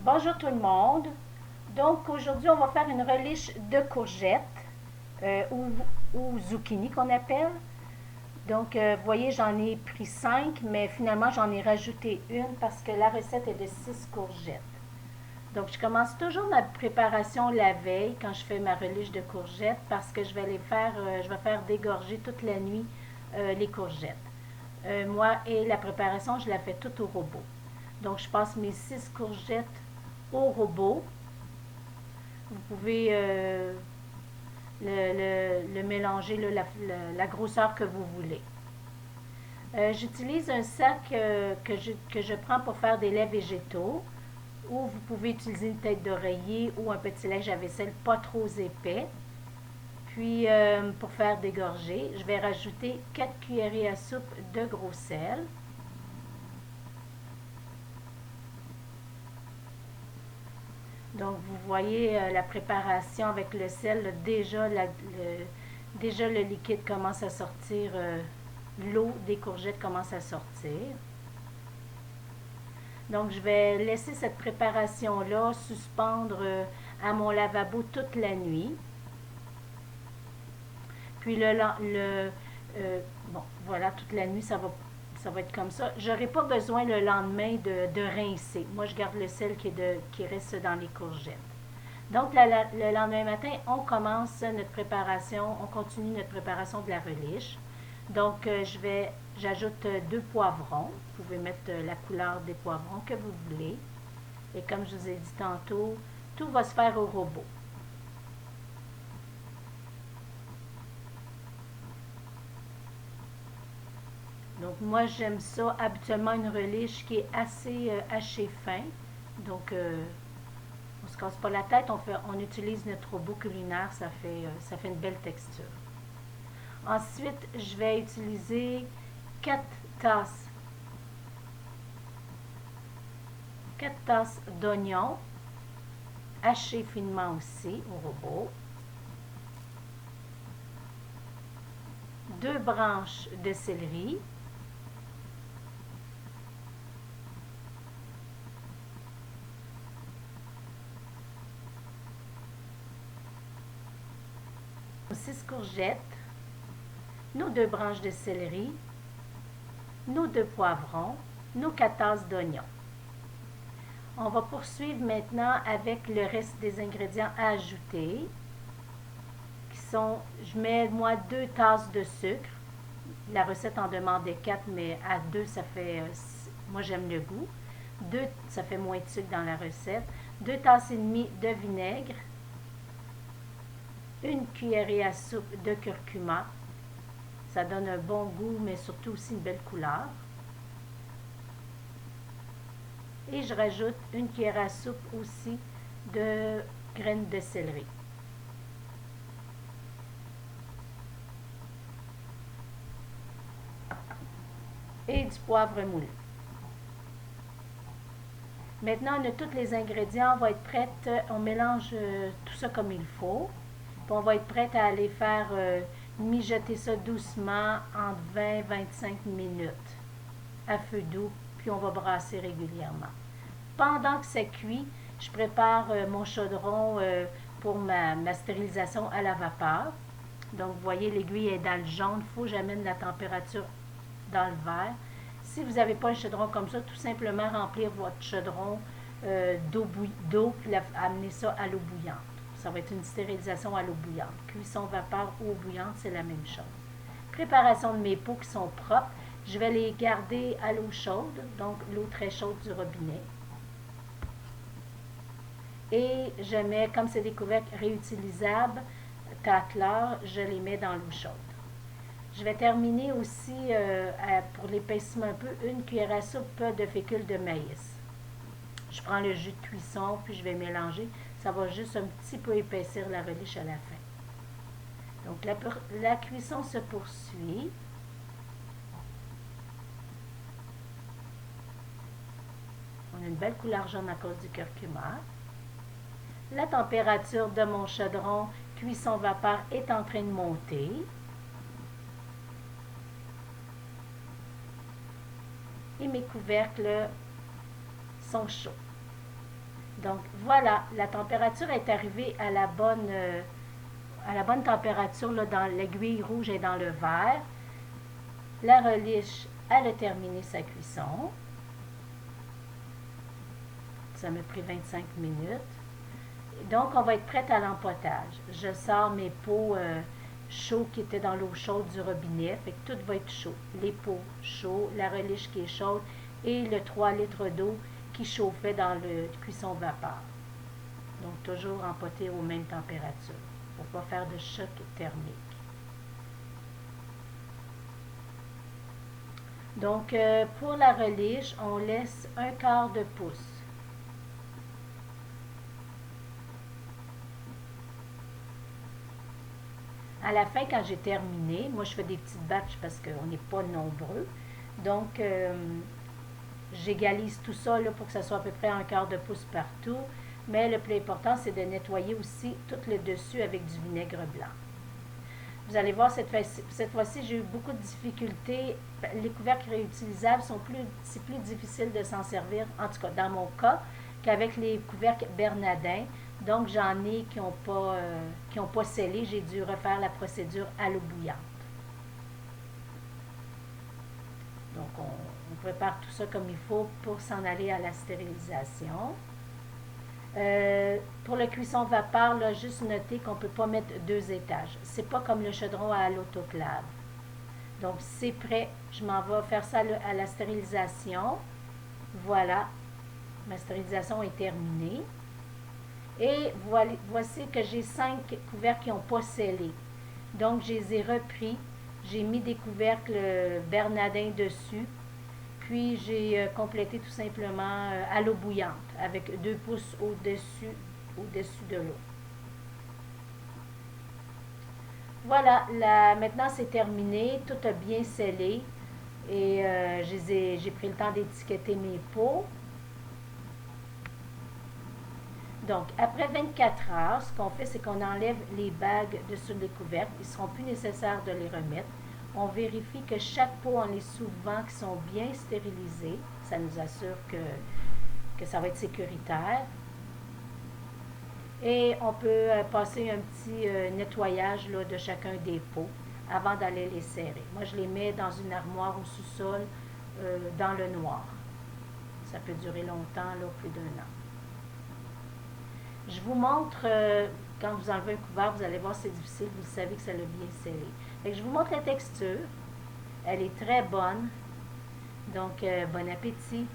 Bonjour tout le monde. Donc aujourd'hui, on va faire une relish de courgettes ou zucchini qu'on appelle. Donc, vous voyez, j'en ai pris 5, mais finalement, j'en ai rajouté une parce que la recette est de 6 courgettes. Donc, je commence toujours ma préparation la veille quand je fais ma relish de courgettes parce que je vais faire dégorger toute la nuit les courgettes. Moi, et la préparation, je la fais toute au robot. Donc, je passe mes 6 courgettes au robot. Vous pouvez le mélanger, la grosseur que vous voulez. J'utilise un sac que je prends pour faire des laits végétaux, ou vous pouvez utiliser une tête d'oreiller ou un petit linge à vaisselle pas trop épais. Puis, pour faire dégorger, je vais rajouter 4 cuillerées à soupe de gros sel. Donc, vous voyez la préparation avec le sel, là, déjà le liquide commence à sortir, l'eau des courgettes commence à sortir. Donc, je vais laisser cette préparation-là suspendre à mon lavabo toute la nuit. Puis bon, voilà, toute la nuit, ça va être comme ça. Je n'aurai pas besoin le lendemain de rincer. Moi, je garde le sel qui reste dans les courgettes. Donc, le lendemain matin, on commence notre préparation, on continue notre préparation de la relish. Donc, j'ajoute 2 poivrons. Vous pouvez mettre la couleur des poivrons que vous voulez. Et comme je vous ai dit tantôt, tout va se faire au robot. Donc, moi, j'aime ça. Habituellement, une relish qui est assez haché fin. Donc, on ne se casse pas la tête. On utilise notre robot culinaire. Ça fait une belle texture. Ensuite, je vais utiliser 4 tasses, 4 tasses d'oignons hachés finement aussi au robot, 2 branches de céleri, nos 6 courgettes, nos 2 branches de céleri, nos 2 poivrons, nos 4 tasses d'oignons. On va poursuivre maintenant avec le reste des ingrédients à ajouter, qui sont, je mets moi 2 tasses de sucre. La recette en demandait 4, mais à 2, ça fait, moi j'aime le goût. 2, ça fait moins de sucre dans la recette. 2 tasses et demie de vinaigre. Une cuillerée à soupe de curcuma. Ça donne un bon goût, mais surtout aussi une belle couleur. Et je rajoute une cuillère à soupe aussi de graines de céleri. Et du poivre moulu. Maintenant, on a tous les ingrédients, on va être prête, on mélange tout ça comme il faut. Puis on va être prête à aller faire mijoter ça doucement entre 20-25 minutes à feu doux, puis on va brasser régulièrement. Pendant que ça cuit, je prépare mon chaudron pour ma stérilisation à la vapeur. Donc, vous voyez, l'aiguille est dans le jaune. Il faut que j'amène la température dans le vert. Si vous n'avez pas un chaudron comme ça, tout simplement remplir votre chaudron d'eau, puis amener ça à l'eau bouillante. Ça va être une stérilisation à l'eau bouillante. Cuisson vapeur, eau bouillante, c'est la même chose. Préparation de mes pots qui sont propres. Je vais les garder à l'eau chaude, donc l'eau très chaude du robinet. Et je mets, comme c'est des couvercles réutilisables, tâteleurs, je les mets dans l'eau chaude. Je vais terminer aussi, pour l'épaississement un peu, une cuillère à soupe de fécule de maïs. Je prends le jus de cuisson, puis je vais mélanger. Ça va juste un petit peu épaissir la relish à la fin. Donc, la cuisson se poursuit. On a une belle couleur jaune à cause du curcuma. La température de mon chaudron cuisson vapeur est en train de monter. Et mes couvercles sont chauds. Donc voilà, la température est arrivée à la bonne température là, dans l'aiguille rouge et dans le vert. La reliche, elle a terminé sa cuisson. Ça m'a pris 25 minutes. Donc, on va être prête à l'empotage. Je sors mes pots chauds qui étaient dans l'eau chaude du robinet. Fait que tout va être chaud. Les pots chauds, la reliche qui est chaude et le 3 litres d'eau qui chauffait dans le cuisson vapeur. Donc, toujours empoter aux mêmes températures pour ne pas faire de choc thermique. Donc, pour la reliche, on laisse 1/4 de pouce. À la fin, quand j'ai terminé, moi je fais des petites batches parce qu'on n'est pas nombreux. Donc, j'égalise tout ça là, pour que ça soit à peu près 1/4 de pouce partout. Mais le plus important, c'est de nettoyer aussi tout le dessus avec du vinaigre blanc. Vous allez voir, cette fois-ci, j'ai eu beaucoup de difficultés. Les couvercles réutilisables c'est plus difficile de s'en servir, en tout cas dans mon cas, qu'avec les couvercles Bernardin. Donc, j'en ai qui n'ont pas scellé. J'ai dû refaire la procédure à l'eau bouillante. Donc, on prépare tout ça comme il faut pour s'en aller à la stérilisation. Pour le cuisson vapeur, là, juste noter qu'on ne peut pas mettre 2 étages. C'est pas comme le chaudron à l'autoclave. Donc, c'est prêt. Je m'en vais faire ça à la stérilisation. Voilà. Ma stérilisation est terminée. Et voici que j'ai 5 couvercles qui n'ont pas scellé. Donc, je les ai repris. J'ai mis des couvercles Bernardin dessus. Puis, j'ai complété tout simplement à l'eau bouillante avec 2 pouces au-dessus de l'eau. Voilà, maintenant c'est terminé. Tout a bien scellé. Et j'ai pris le temps d'étiqueter mes pots. Donc, après 24 heures, ce qu'on fait, c'est qu'on enlève les bagues de sur les couvercles. Il ne seront plus nécessaire de les remettre. On vérifie que chaque pot en les soulevant qui sont bien stérilisés. Ça nous assure que ça va être sécuritaire. Et on peut passer un petit nettoyage là, de chacun des pots avant d'aller les serrer. Moi, je les mets dans une armoire au sous-sol dans le noir. Ça peut durer longtemps, là, plus d'1 an. Je vous montre, quand vous enlevez un couvert, vous allez voir c'est difficile, vous savez que ça l'a bien scellé. Fait que je vous montre la texture. Elle est très bonne. Donc, bon appétit.